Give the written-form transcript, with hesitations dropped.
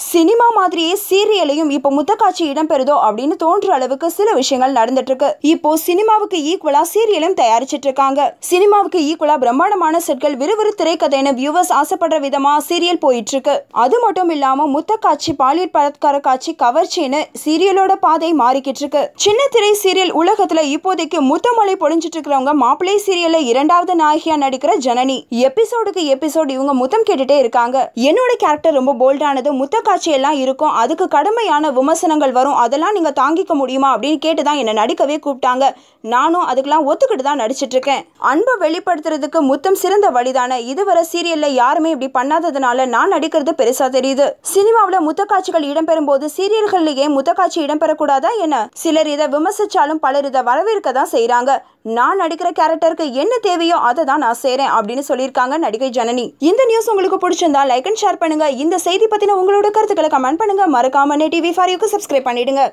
Cinema மாதிரியே சீரியலையும் இப்போ முத்தக்காட்சி இடம்பெறுதோ அப்படின்னு தோன்ற அளவுக்கு சில விஷயங்கள் நடந்துட்டு இருக்கு. இப்போ சினிமாவுக்கு ஈக்குவலா சீரியலும் தயாரிச்சிட்டு இருக்காங்க. சினிமாவுக்கு ஈக்குவலா பிரம்மாண்டமான செட்கள், விறுவிறு திரைக்கதைன்னு வியூவர்ஸ் ஆசைப்படுற விதமா சீரியல் போயிட்டு இருக்கு. அது மட்டும் இல்லாம முத்தக்காட்சி, பாலியல் பலாத்கார காட்சி, கவர்ச்சின்னு சீரியலோட பாதை மாறிக்கிட்டு இருக்கு. சின்ன திரை சீரியல் உலகத்துல இப்போதைக்கு முத்தமலை பொழிஞ்சிட்டு இருக்கிறவங்க மாப்பிள்ளை சீரியல்ல இரண்டாவது நாயகியா நடிக்கிற ஜனனி. எபிசோடுக்கு எபிசோடு இவங்க முத்தம் கேட்டுட்டே இருக்காங்க. என்னோட கேரக்டர் ரொம்ப போல்டானது, முத்தக்காட்சி எல்லாம் இருக்கும், அதுக்கு கடுமையான விமர்சனங்கள் வரும், அதெல்லாம் நீங்க தாங்கிக்க முடியுமா அப்படின்னு கேட்டுதான் என்ன நடிக்கவே கூப்பிட்டாங்க. நானும் அதுக்கெல்லாம் ஒத்துக்கிட்டு தான் நடிச்சிட்டு இருக்கேன். அன்பை வெளிப்படுத்துறதுக்கு முத்தம் சிறந்த வழிதானே. இதுவரை சீரியல்ல யாருமே இப்படி பண்ணாததுனால நான் நடிக்கிறது பெருசா தெரியுது. சினிமாவில் முத்தக்காட்சிகள் இடம்பெறும் போது சீரியல்கள்லயே முத்தக்காட்சி இடம்பெறக்கூடாதா என்ன? சிலர் இதை விமர்சிச்சாலும் பலர் இதை வரவேற்க தான் செய்யறாங்க. நான் நடிக்கிற கேரக்டருக்கு என்ன தேவையோ அதை தான் நான் செய்றேன் அப்படின்னு சொல்லியிருக்காங்க நடிகை ஜனனி. இந்த நியூஸ் உங்களுக்கு பிடிச்சிருந்தா லைக் அண்ட் ஷேர் பண்ணுங்க. இந்த செய்தி பத்தின உங்களோட கருத்துக்களை கமெண்ட் பண்ணுங்க. மறக்காம NET TV4U சப்ஸ்கிரைப் பண்ணிடுங்க.